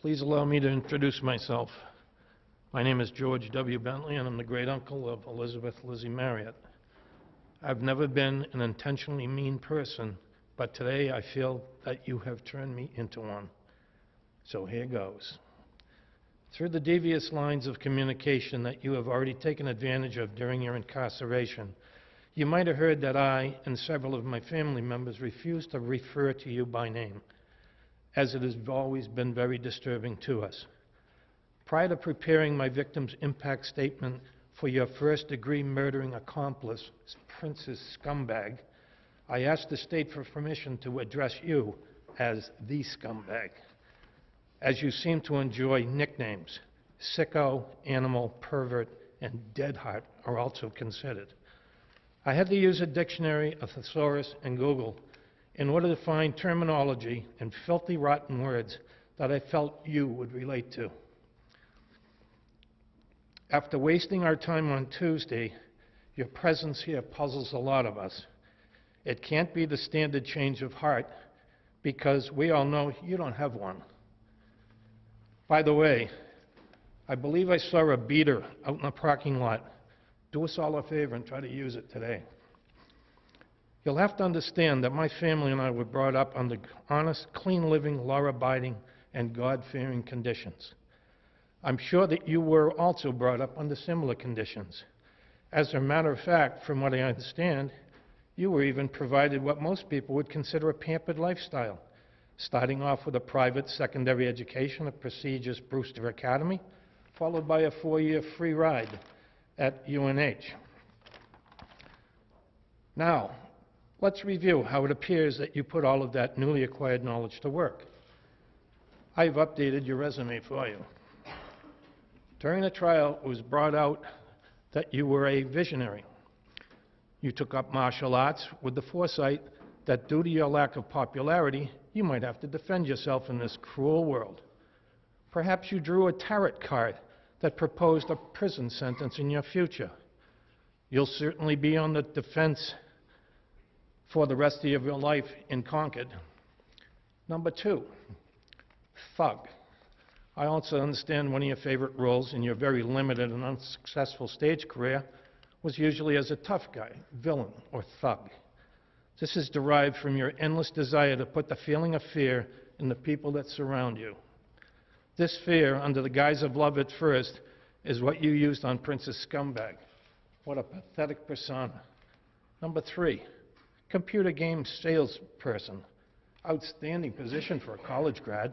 Please allow me to introduce myself. My name is George W. Bentley, and I'm the great-uncle of Elizabeth Lizzi Marriott. I've never been an intentionally mean person, but today I feel that you have turned me into one. So here goes. Through the devious lines of communication that you have already taken advantage of during your incarceration, you might have heard that I and several of my family members refuse to refer to you by name, as it has always been very disturbing to us. Prior to preparing my victim's impact statement for your first-degree murdering accomplice, Princess Scumbag, I asked the state for permission to address you as the scumbag, as you seem to enjoy nicknames. Sicko, animal, pervert, and deadheart are also considered. I had to use a dictionary, a thesaurus, and Google in order to find terminology and filthy, rotten words that I felt you would relate to. After wasting our time on Tuesday, your presence here puzzles a lot of us. It can't be the standard change of heart, because we all know you don't have one. By the way, I believe I saw a beater out in the parking lot. Do us all a favor and try to use it today. You'll have to understand that my family and I were brought up under honest, clean-living, law-abiding, and God-fearing conditions. I'm sure that you were also brought up under similar conditions. As a matter of fact, from what I understand, you were even provided what most people would consider a pampered lifestyle, starting off with a private secondary education at prestigious Brewster Academy, followed by a 4-year free ride at UNH. Now, let's review how it appears that you put all of that newly acquired knowledge to work. I've updated your resume for you. During the trial, it was brought out that you were a visionary. You took up martial arts with the foresight that due to your lack of popularity, you might have to defend yourself in this cruel world. Perhaps you drew a tarot card that proposed a prison sentence in your future. You'll certainly be on the defense for the rest of your life in Concord. Number 2, thug. I also understand one of your favorite roles in your very limited and unsuccessful stage career was usually as a tough guy, villain, or thug. This is derived from your endless desire to put the feeling of fear in the people that surround you. This fear, under the guise of love at first, is what you used on Princess Scumbag. What a pathetic persona. Number 3, computer game salesperson. Outstanding position for a college grad.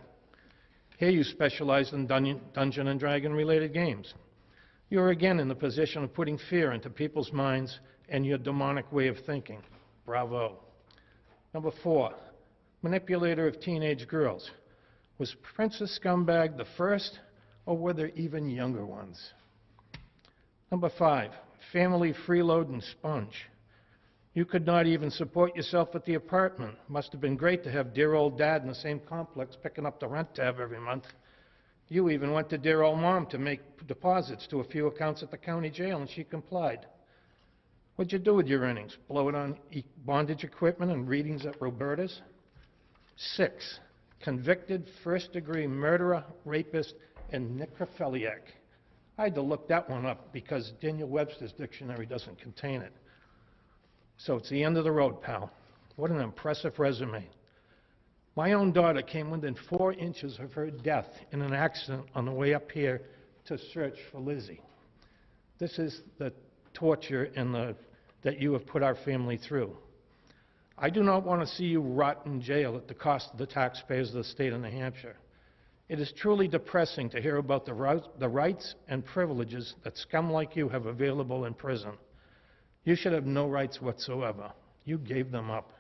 Here you specialize in Dungeon and Dragon related games. You are again in the position of putting fear into people's minds and your demonic way of thinking. Bravo. Number 4, manipulator of teenage girls. Was Princess Scumbag the first, or were there even younger ones? Number 5, family freeloading sponge. You could not even support yourself at the apartment. Must have been great to have dear old dad in the same complex picking up the rent tab every month. You even went to dear old mom to make deposits to a few accounts at the county jail, and she complied. What'd you do with your earnings? Blow it on bondage equipment and readings at Roberta's? 6, convicted first-degree murderer, rapist, and necrophiliac. I had to look that one up because Daniel Webster's dictionary doesn't contain it. So it's the end of the road, pal. What an impressive resume. My own daughter came within 4 inches of her death in an accident on the way up here to search for Lizzie. This is the torture and that you have put our family through. I do not want to see you rot in jail at the cost of the taxpayers of the state of New Hampshire. It is truly depressing to hear about the rights and privileges that scum like you have available in prison. You should have no rights whatsoever. You gave them up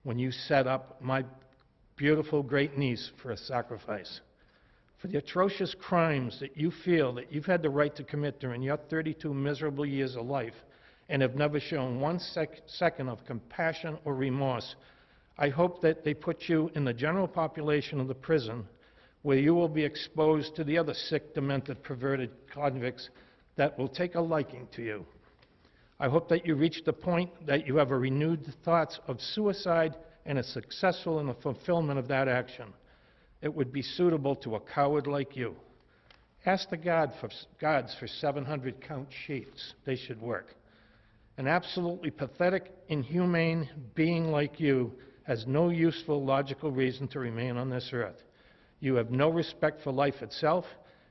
when you set up my beautiful great niece for a sacrifice. For the atrocious crimes that you feel that you've had the right to commit during your 32 miserable years of life and have never shown one second of compassion or remorse, I hope that they put you in the general population of the prison where you will be exposed to the other sick, demented, perverted convicts that will take a liking to you. I hope that you reach the point that you have a renewed thoughts of suicide and are successful in the fulfillment of that action. it would be suitable to a coward like you. Ask the guards for 700 count sheets. They should work. An absolutely pathetic, inhumane being like you has no useful, logical reason to remain on this earth. You have no respect for life itself.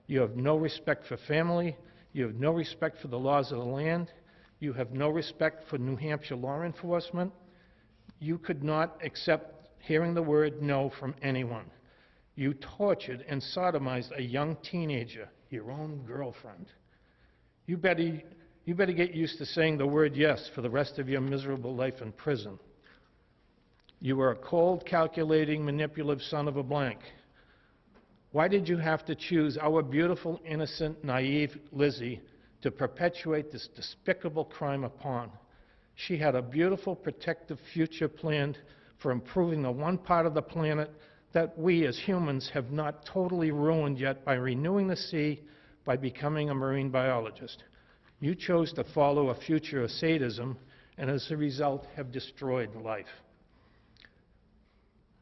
You have no respect for family. You have no respect for the laws of the land. You have no respect for New Hampshire law enforcement. You could not accept hearing the word no from anyone. You tortured and sodomized a young teenager, your own girlfriend. You better get used to saying the word yes for the rest of your miserable life in prison. You were a cold, calculating, manipulative son of a blank. Why did you have to choose our beautiful, innocent, naive Lizzie to perpetuate this despicable crime upon? She had a beautiful, protective future planned for improving the one part of the planet that we as humans have not totally ruined yet by renewing the sea, by becoming a marine biologist. You chose to follow a future of sadism, and as a result have destroyed life.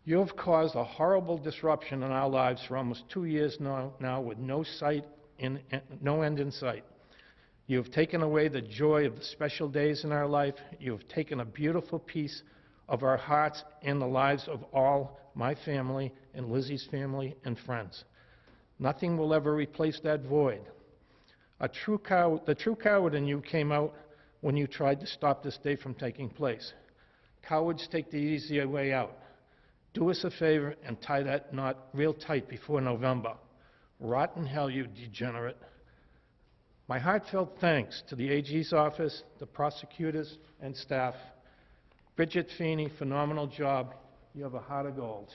You have caused a horrible disruption in our lives for almost 2 years now with no end in sight. You have taken away the joy of the special days in our life. You have taken a beautiful piece of our hearts and the lives of all my family and Lizzie's family and friends. Nothing will ever replace that void. The true coward in you came out when you tried to stop this day from taking place. Cowards take the easier way out. Do us a favor and tie that knot real tight before November. Rot in hell, you degenerate. My heartfelt thanks to the AG's office, the prosecutors and staff. Bridget Feeney, phenomenal job. You have a heart of gold.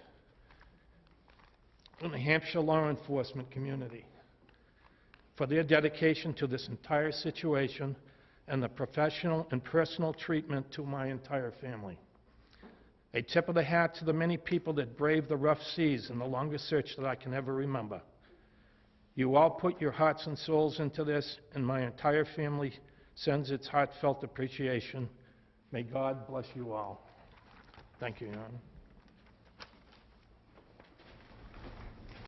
And the Hampshire law enforcement community for their dedication to this entire situation and the professional and personal treatment to my entire family. A tip of the hat to the many people that braved the rough seas in the longest search that I can ever remember. You all put your hearts and souls into this, and my entire family sends its heartfelt appreciation. May God bless you all. Thank you, Your Honor.